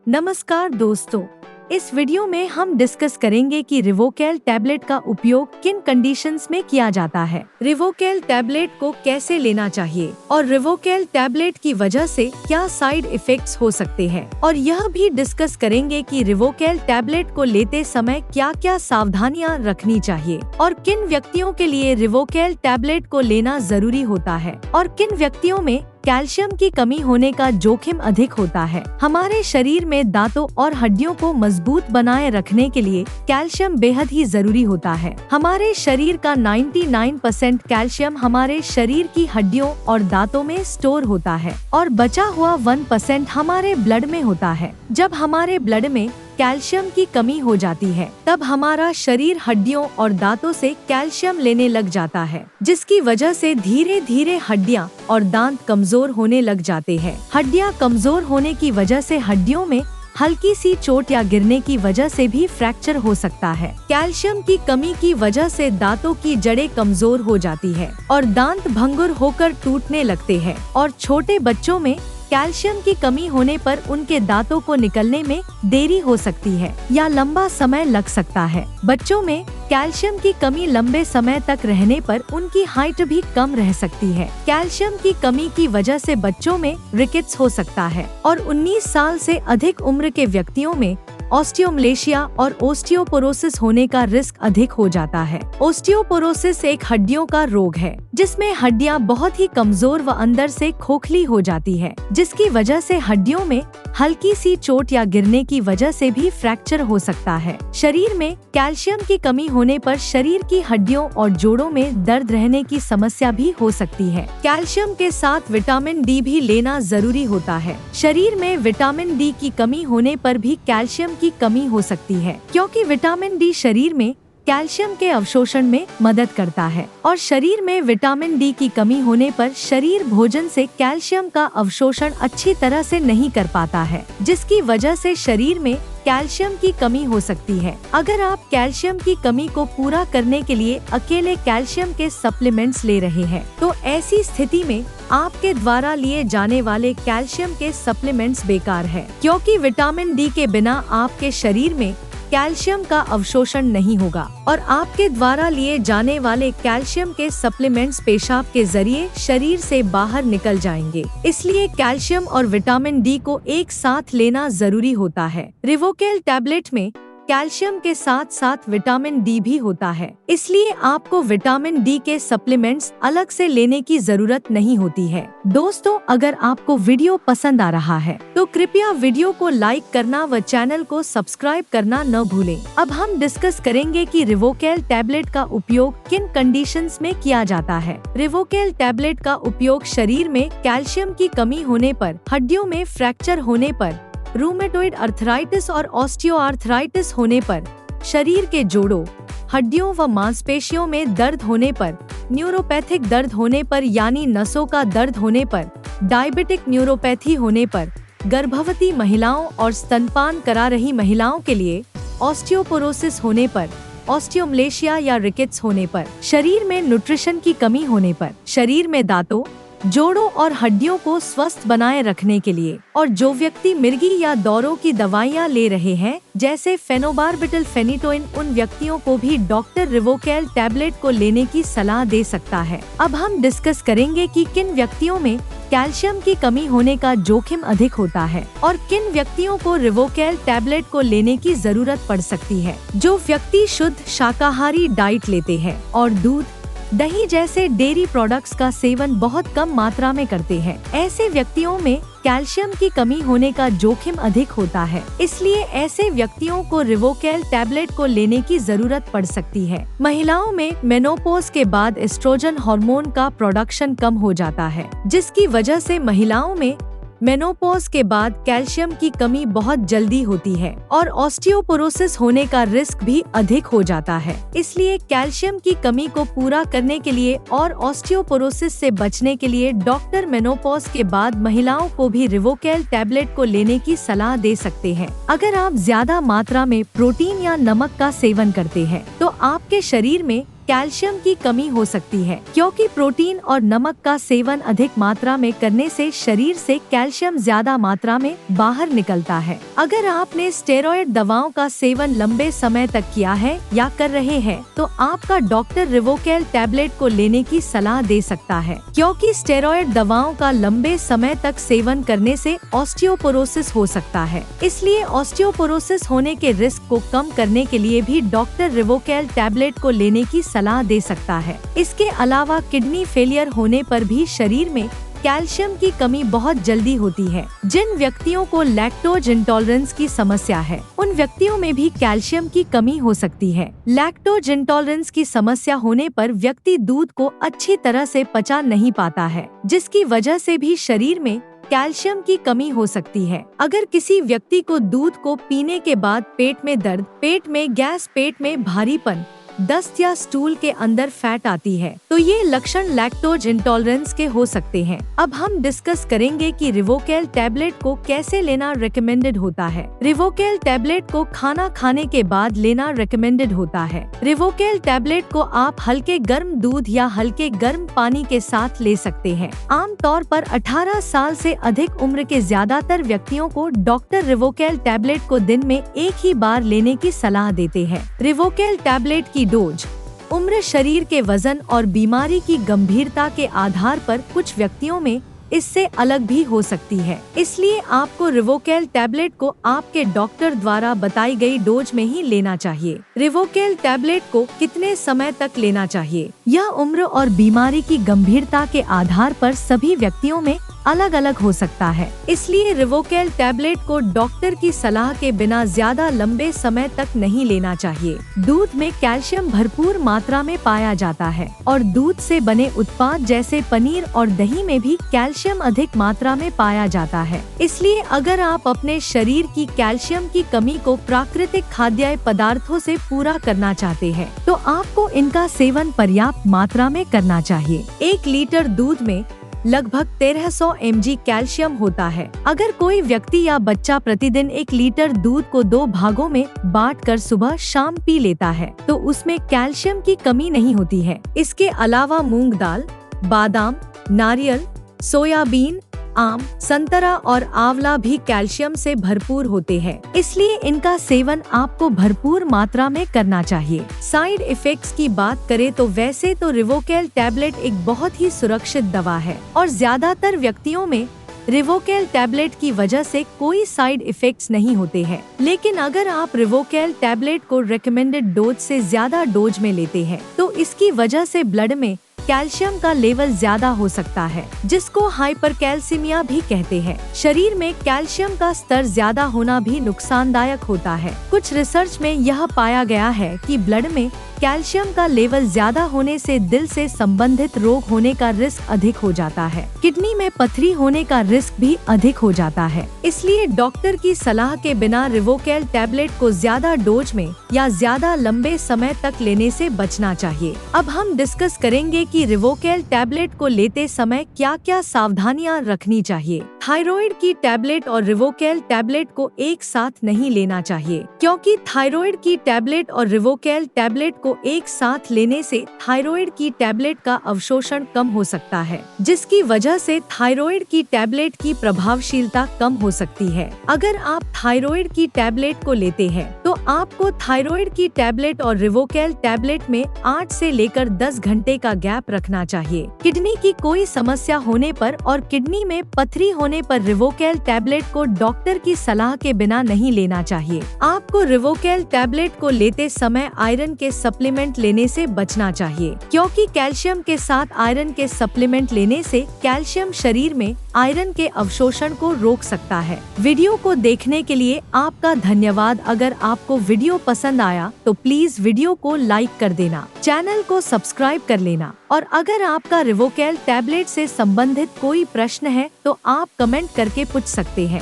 नमस्कार दोस्तों, इस वीडियो में हम डिस्कस करेंगे कि रिवोकेल टैबलेट का उपयोग किन कंडीशंस में किया जाता है, रिवोकेल टैबलेट को कैसे लेना चाहिए और रिवोकेल टैबलेट की वजह से क्या साइड इफेक्ट्स हो सकते हैं। और यह भी डिस्कस करेंगे कि रिवोकेल टैबलेट को लेते समय क्या क्या सावधानियां रखनी चाहिए और किन व्यक्तियों के लिए रिवोकेल टैबलेट को लेना जरूरी होता है और किन व्यक्तियों में कैल्शियम की कमी होने का जोखिम अधिक होता है। हमारे शरीर में दांतों और हड्डियों को मजबूत बनाए रखने के लिए कैल्शियम बेहद ही जरूरी होता है। हमारे शरीर का 99% कैल्शियम हमारे शरीर की हड्डियों और दांतों में स्टोर होता है और बचा हुआ 1% हमारे ब्लड में होता है। जब हमारे ब्लड में कैल्शियम की कमी हो जाती है तब हमारा शरीर हड्डियों और दांतों से कैल्शियम लेने लग जाता है, जिसकी वजह से धीरे धीरे हड्डियां और दांत कमजोर होने लग जाते हैं। हड्डियां कमजोर होने की वजह से हड्डियों में हल्की सी चोट या गिरने की वजह से भी फ्रैक्चर हो सकता है। कैल्शियम की कमी की वजह से दांतों की जड़ें कमजोर हो जाती है और दांत भंगुर होकर टूटने लगते हैं और छोटे बच्चों में कैल्शियम की कमी होने पर उनके दांतों को निकलने में देरी हो सकती है या लंबा समय लग सकता है। बच्चों में कैल्शियम की कमी लंबे समय तक रहने पर उनकी हाइट भी कम रह सकती है। कैल्शियम की कमी की वजह से बच्चों में रिकेट्स हो सकता है और 19 साल से अधिक उम्र के व्यक्तियों में ऑस्टियोमलेशिया और ओस्टियोपोरोसिस होने का रिस्क अधिक हो जाता है। ओस्टियोपोरोसिस एक हड्डियों का रोग है जिसमें हड्डियां बहुत ही कमजोर व अंदर से खोखली हो जाती है, जिसकी वजह से हड्डियों में हल्की सी चोट या गिरने की वजह से भी फ्रैक्चर हो सकता है। शरीर में कैल्शियम की कमी होने पर शरीर की हड्डियों और जोड़ों में दर्द रहने की समस्या भी हो सकती है। कैल्शियम के साथ विटामिन डी भी लेना जरूरी होता है। शरीर में विटामिन डी की कमी होने पर भी कैल्शियम की कमी हो सकती है, क्योंकि विटामिन डी शरीर में कैल्शियम के अवशोषण में मदद करता है और शरीर में विटामिन डी की कमी होने पर शरीर भोजन से कैल्शियम का अवशोषण अच्छी तरह से नहीं कर पाता है, जिसकी वजह से शरीर में कैल्शियम की कमी हो सकती है। अगर आप कैल्शियम की कमी को पूरा करने के लिए अकेले कैल्शियम के सप्लीमेंट्स ले रहे हैं, तो ऐसी स्थिति में आपके द्वारा लिए जाने वाले कैल्शियम के सप्लीमेंट्स बेकार है, क्योंकि विटामिन डी के बिना आपके शरीर में कैल्शियम का अवशोषण नहीं होगा और आपके द्वारा लिए जाने वाले कैल्शियम के सप्लीमेंट्स पेशाब के जरिए शरीर से बाहर निकल जाएंगे। इसलिए कैल्शियम और विटामिन डी को एक साथ लेना जरूरी होता है। रिवोकेल टैबलेट में कैल्शियम के साथ साथ विटामिन डी भी होता है, इसलिए आपको विटामिन डी के सप्लीमेंट्स अलग से लेने की जरूरत नहीं होती है। दोस्तों, अगर आपको वीडियो पसंद आ रहा है तो कृपया वीडियो को लाइक करना व चैनल को सब्सक्राइब करना न भूलें। अब हम डिस्कस करेंगे कि रिवोकेल टैबलेट का उपयोग किन कंडीशंस में किया जाता है। रिवोकेल टैबलेट का उपयोग शरीर में कैल्शियम की कमी होने पर, हड्डियों में फ्रैक्चर होने पर, रूमेटोइड अर्थराइटिस और ऑस्टियोआर्थराइटिस होने पर, शरीर के जोड़ों, हड्डियों व मांसपेशियों में दर्द होने पर, न्यूरोपैथिक दर्द होने पर यानी नसों का दर्द होने पर, डायबिटिक न्यूरोपैथी होने पर, गर्भवती महिलाओं और स्तनपान करा रही महिलाओं के लिए, ऑस्टियोपोरोसिस होने पर, ऑस्टियोमलेशिया या रिकेट्स होने पर, शरीर में न्यूट्रिशन की कमी होने पर, शरीर में दांतों, जोड़ों और हड्डियों को स्वस्थ बनाए रखने के लिए, और जो व्यक्ति मिर्गी या दौरों की दवाइयाँ ले रहे हैं जैसे फेनोबारबिटल फेनिटोइन, उन व्यक्तियों को भी डॉक्टर रिवोकेल टैबलेट को लेने की सलाह दे सकता है। अब हम डिस्कस करेंगे कि किन व्यक्तियों में कैल्शियम की कमी होने का जोखिम अधिक होता है और किन व्यक्तियों को रिवोकेल टैबलेट को लेने की जरूरत पड़ सकती है। जो व्यक्ति शुद्ध शाकाहारी डाइट लेते हैं और दूध, दही जैसे डेयरी प्रोडक्ट्स का सेवन बहुत कम मात्रा में करते हैं, ऐसे व्यक्तियों में कैल्शियम की कमी होने का जोखिम अधिक होता है। इसलिए ऐसे व्यक्तियों को रिवोकेल टैबलेट को लेने की जरूरत पड़ सकती है। महिलाओं में मेनोपॉज के बाद एस्ट्रोजन हार्मोन का प्रोडक्शन कम हो जाता है, जिसकी वजह से महिलाओं में मेनोपॉज के बाद कैल्शियम की कमी बहुत जल्दी होती है और ऑस्टियोपोरोसिस होने का रिस्क भी अधिक हो जाता है। इसलिए कैल्शियम की कमी को पूरा करने के लिए और ऑस्टियोपोरोसिस से बचने के लिए डॉक्टर मेनोपॉज के बाद महिलाओं को भी रिवोकेल टैबलेट को लेने की सलाह दे सकते हैं। अगर आप ज्यादा मात्रा में प्रोटीन या नमक का सेवन करते हैं तो आपके शरीर में कैल्शियम की कमी हो सकती है, क्योंकि प्रोटीन और नमक का सेवन अधिक मात्रा में करने से शरीर से कैल्शियम ज्यादा मात्रा में बाहर निकलता है। अगर आपने स्टेरॉयड दवाओं का सेवन लंबे समय तक किया है या कर रहे हैं, तो आपका डॉक्टर रिवोकेल टैबलेट को लेने की सलाह दे सकता है, क्योंकि स्टेरॉयड दवाओं का लंबे समय तक सेवन करने से ऑस्टियोपोरोसिस हो सकता है। इसलिए ऑस्टियोपोरोसिस होने के रिस्क को कम करने के लिए भी डॉक्टर रिवोकेल टैबलेट को लेने की सलाह दे सकता है। इसके अलावा किडनी फेलियर होने पर भी शरीर में कैल्शियम की कमी बहुत जल्दी होती है। जिन व्यक्तियों को लैक्टोज इंटॉलरेंस की समस्या है, उन व्यक्तियों में भी कैल्शियम की कमी हो सकती है। लैक्टोज इंटॉलरेंस की समस्या होने पर व्यक्ति दूध को अच्छी तरह से पचा नहीं पाता है, जिसकी वजह से भी शरीर में कैल्शियम की कमी हो सकती है। अगर किसी व्यक्ति को दूध को पीने के बाद पेट में दर्द, पेट में गैस, पेट में भारीपन, दस्त या स्टूल के अंदर फैट आती है, तो ये लक्षण लैक्टोज इंटॉलरेंस के हो सकते हैं। अब हम डिस्कस करेंगे कि रिवोकेल टैबलेट को कैसे लेना रिकमेंडेड होता है। रिवोकेल टैबलेट को खाना खाने के बाद लेना रिकमेंडेड होता है। रिवोकेल टैबलेट को आप हल्के गर्म दूध या हल्के गर्म पानी के साथ ले सकते हैं। आमतौर पर 18 साल से अधिक उम्र के ज्यादातर व्यक्तियों को डॉक्टर रिवोकेल टैबलेट को दिन में एक ही बार लेने की सलाह देते हैं। रिवोकेल टैबलेट की डोज उम्र, शरीर के वजन और बीमारी की गंभीरता के आधार पर कुछ व्यक्तियों में इससे अलग भी हो सकती है। इसलिए आपको रिवोकेल टैबलेट को आपके डॉक्टर द्वारा बताई गई डोज में ही लेना चाहिए। रिवोकेल टैबलेट को कितने समय तक लेना चाहिए, यह उम्र और बीमारी की गंभीरता के आधार पर सभी व्यक्तियों में अलग अलग हो सकता है। इसलिए रिवोकेल टैबलेट को डॉक्टर की सलाह के बिना ज्यादा लंबे समय तक नहीं लेना चाहिए। दूध में कैल्शियम भरपूर मात्रा में पाया जाता है और दूध से बने उत्पाद जैसे पनीर और दही में भी कैल्शियम अधिक मात्रा में पाया जाता है। इसलिए अगर आप अपने शरीर की कैल्शियम की कमी को प्राकृतिक खाद्य पदार्थों से पूरा करना चाहते हैं, तो आपको इनका सेवन पर्याप्त मात्रा में करना चाहिए। 1 लीटर दूध में लगभग 1300 mg कैल्शियम होता है। अगर कोई व्यक्ति या बच्चा प्रतिदिन 1 लीटर दूध को 2 भागों में बांटकर सुबह शाम पी लेता है, तो उसमें कैल्शियम की कमी नहीं होती है। इसके अलावा मूंग दाल, बादाम, नारियल, सोयाबीन, आम, संतरा और आंवला भी कैल्शियम से भरपूर होते हैं। इसलिए इनका सेवन आपको भरपूर मात्रा में करना चाहिए। साइड इफेक्ट्स की बात करें तो वैसे तो रिवोकेल टैबलेट एक बहुत ही सुरक्षित दवा है और ज्यादातर व्यक्तियों में रिवोकेल टैबलेट की वजह से कोई साइड इफेक्ट्स नहीं होते हैं। लेकिन अगर आप रिवोकेल टैबलेट को रिकमेंडेड डोज से ज्यादा डोज में लेते हैं, तो इसकी वजह से ब्लड में कैल्शियम का लेवल ज्यादा हो सकता है, जिसको हाइपरकैल्सीमिया भी कहते हैं। शरीर में कैल्शियम का स्तर ज्यादा होना भी नुकसानदायक होता है। कुछ रिसर्च में यह पाया गया है कि ब्लड में कैल्शियम का लेवल ज्यादा होने से दिल से संबंधित रोग होने का रिस्क अधिक हो जाता है। किडनी में पथरी होने का रिस्क भी अधिक हो जाता है। इसलिए डॉक्टर की सलाह के बिना रिवोकेल टैबलेट को ज्यादा डोज में या ज्यादा लंबे समय तक लेने से बचना चाहिए। अब हम डिस्कस करेंगे कि रिवोकेल टैबलेट को लेते समय क्या क्या सावधानियां रखनी चाहिए। थायराइड की टैबलेट और रिवोकेल टैबलेट को एक साथ नहीं लेना चाहिए, क्योंकि थायराइड की टैबलेट और रिवोकेल टैबलेट को एक साथ लेने से थायराइड की टैबलेट का अवशोषण कम हो सकता है, जिसकी वजह से थायराइड की टैबलेट की प्रभावशीलता कम हो सकती है। अगर आप थायराइड की टैबलेट को लेते हैं, तो आपको थायराइड की टैबलेट और रिवोकेल टैबलेट में 8 से लेकर 10 घंटे का गैप रखना चाहिए। किडनी की कोई समस्या होने पर और किडनी में पथरी होने पर रिवोकेल टैबलेट को डॉक्टर की सलाह के बिना नहीं लेना चाहिए। आपको रिवोकेल टैबलेट को लेते समय आयरन के सप्लीमेंट लेने से बचना चाहिए, क्योंकि कैल्शियम के साथ आयरन के सप्लीमेंट लेने से कैल्शियम शरीर में आयरन के अवशोषण को रोक सकता है। वीडियो को देखने के लिए आपका धन्यवाद। अगर आपको वीडियो पसंद आया तो प्लीज वीडियो को लाइक कर देना, चैनल को सब्सक्राइब कर लेना, और अगर आपका रिवोकेल टैबलेट से संबंधित कोई प्रश्न है तो आप कमेंट करके पूछ सकते हैं।